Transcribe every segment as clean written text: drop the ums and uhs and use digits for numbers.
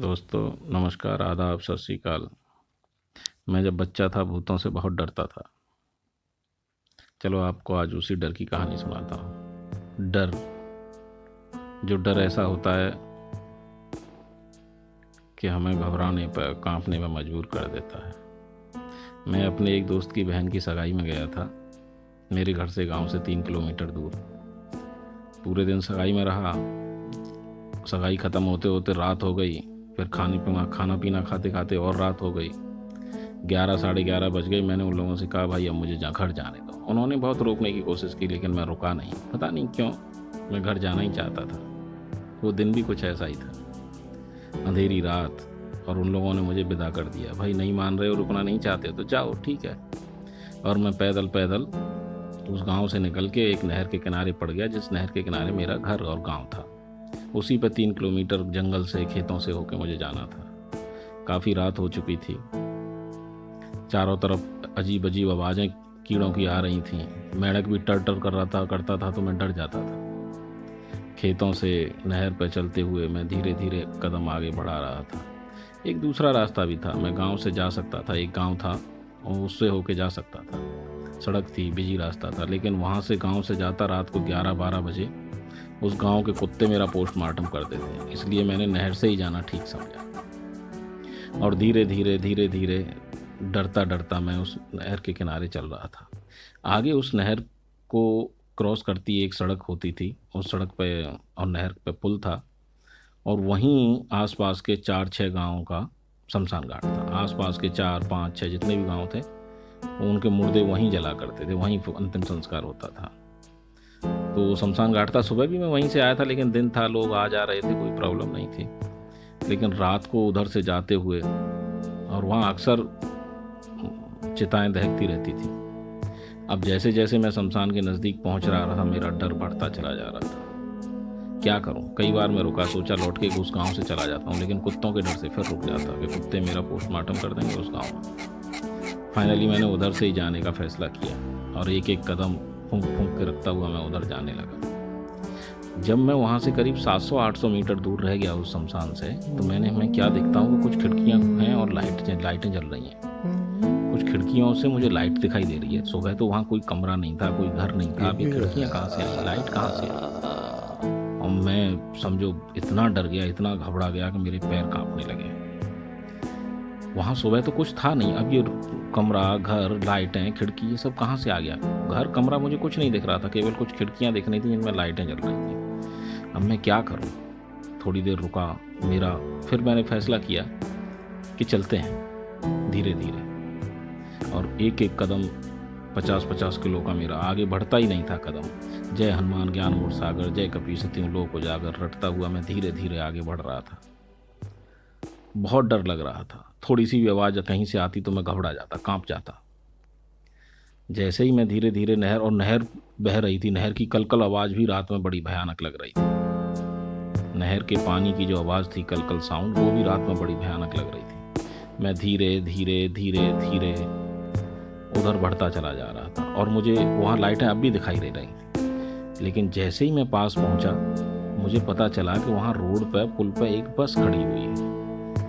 दोस्तों नमस्कार, आदाब, सत श्री अकाल। मैं जब बच्चा था भूतों से बहुत डरता था। चलो आपको आज उसी डर की कहानी सुनाता हूँ। डर, जो डर ऐसा होता है कि हमें घबराने पर, कांपने में मजबूर कर देता है। मैं अपने एक दोस्त की बहन की सगाई में गया था, मेरे घर से गांव से 3 किलोमीटर दूर। पूरे दिन सगाई में रहा। सगाई ख़त्म होते होते रात हो गई। फिर खाना पीना खाते खाते और रात हो गई। 11 साढ़े 11 बज गई। मैंने उन लोगों से कहा भाई अब मुझे घर जाने दो। उन्होंने बहुत रोकने की कोशिश की लेकिन मैं रुका नहीं। पता नहीं क्यों, मैं घर जाना ही चाहता था। वो दिन भी कुछ ऐसा ही था, अंधेरी रात, और उन लोगों ने मुझे विदा कर दिया। भाई नहीं मान रहे हो, रुकना नहीं चाहते तो जाओ, ठीक है। और मैं पैदल पैदल उस गांव से निकल के एक नहर के किनारे पड़ गया, जिस नहर के किनारे मेरा घर और गांव था। उसी पर 3 किलोमीटर जंगल से, खेतों से होकर मुझे जाना था। काफ़ी रात हो चुकी थी। चारों तरफ अजीब अजीब आवाज़ें कीड़ों की आ रही थीं। मेंढक भी टर टर करता था तो मैं डर जाता था। खेतों से नहर पर चलते हुए मैं धीरे धीरे कदम आगे बढ़ा रहा था। एक दूसरा रास्ता भी था, मैं गांव से जा सकता था। एक गांव था और उससे होके जा सकता था। सड़क थी, बिजी रास्ता था, लेकिन वहाँ से गांव से जाता रात को 11-12 बजे उस गांव के कुत्ते मेरा पोस्टमार्टम कर देते। इसलिए मैंने नहर से ही जाना ठीक समझा। और धीरे धीरे धीरे धीरे डरता डरता मैं उस नहर के किनारे चल रहा था। आगे उस नहर को क्रॉस करती एक सड़क होती थी। उस सड़क पे और नहर पे पुल था, और वहीं आसपास के 4-6 गांवों का शमशान घाट था। आसपास के 4-5-6 जितने भी गांव थे उनके मुर्दे वहीं जला करते थे, वहीं अंतिम संस्कार होता था। तो शमशान घाट था। सुबह भी मैं वहीं से आया था, लेकिन दिन था, लोग आ जा रहे थे, कोई प्रॉब्लम नहीं थी। लेकिन रात को उधर से जाते हुए, और वहाँ अक्सर चिताएं दहकती रहती थी। अब जैसे जैसे मैं शमशान के नज़दीक पहुंच रहा था, मेरा डर बढ़ता चला जा रहा था। क्या करूं? कई बार मैं रुका, सोचा लौट के उस गांव से चला जाता हूं, लेकिन कुत्तों के डर से फिर रुक जाता कि कुत्ते मेरा पोस्टमार्टम कर देंगे उस गांव में। फाइनली मैंने उधर से ही जाने का फैसला किया, और एक एक कदम फूंक फूंक के रखता हुआ मैं उधर जाने लगा। जब मैं वहाँ से करीब 700-800 मीटर दूर रह गया उस शमशान से, तो मैं क्या देखता हूँ कि कुछ खिड़कियाँ हैं और लाइटें जल रही हैं। कुछ खिड़कियों से मुझे लाइट दिखाई दे रही है। सुबह तो वहाँ कोई कमरा नहीं था, कोई घर नहीं था। अभी खिड़कियाँ कहाँ से आई, लाइट कहाँ से आई? और मैं समझो इतना डर गया, इतना घबरा गया कि मेरे पैर कांपने लगे। वहाँ सुबह तो कुछ था नहीं, अब ये कमरा, घर, लाइटें, खिड़की, ये सब कहाँ से आ गया? घर, कमरा मुझे कुछ नहीं दिख रहा था, केवल कुछ खिड़कियाँ दिख रही थी जिनमें लाइटें जल रही थी। अब मैं क्या करूँ? थोड़ी देर रुका मेरा, फिर मैंने फैसला किया कि चलते हैं धीरे धीरे। और एक एक कदम 50-50 किलो का मेरा आगे बढ़ता ही नहीं था कदम। जय हनुमान ज्ञान गुण सागर, जय कपीसति लोक उजागर रटता हुआ मैं धीरे धीरे आगे बढ़ रहा था। बहुत डर लग रहा था। थोड़ी सी भी आवाज़ कहीं से आती तो मैं घबरा जाता, कांप जाता। जैसे ही मैं धीरे धीरे नहर बह रही थी, नहर की कलकल आवाज़ भी रात में बड़ी भयानक लग रही थी। नहर के पानी की जो आवाज़ थी, कलकल साउंड, वो भी रात में बड़ी भयानक लग रही थी। मैं धीरे धीरे धीरे धीरे उधर बढ़ता चला जा रहा था, और मुझे वहाँ लाइटें अब भी दिखाई दे रही थी। लेकिन जैसे ही मैं पास पहुँचा, मुझे पता चला कि वहाँ रोड पर, पुल पर एक बस खड़ी हुई है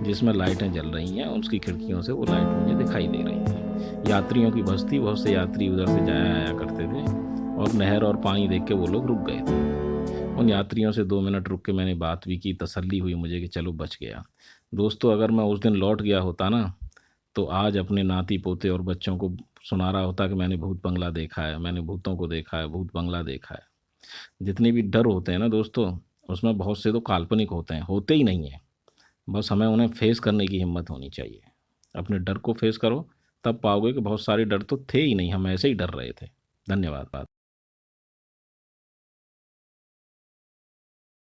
जिसमें लाइटें जल रही हैं। उसकी खिड़कियों से वो लाइट मुझे दिखाई दे रही थी। यात्रियों की बस थी, बहुत से यात्री उधर से जाया आया करते थे, और नहर और पानी देख के वो लोग रुक गए थे। उन यात्रियों से 2 मिनट रुक के मैंने बात भी की, तसल्ली हुई मुझे कि चलो बच गया। दोस्तों, अगर मैं उस दिन लौट गया होता ना, तो आज अपने नाती पोते और बच्चों को सुना रहा होता कि मैंने भूत बंगला देखा है, मैंने भूतों को देखा है, भूत बंगला देखा है। जितने भी डर होते हैं ना दोस्तों, उसमें बहुत से तो काल्पनिक होते हैं, होते ही नहीं हैं। बस हमें उन्हें फेस करने की हिम्मत होनी चाहिए। अपने डर को फेस करो, तब पाओगे कि बहुत सारे डर तो थे ही नहीं, हम ऐसे ही डर रहे थे। धन्यवाद।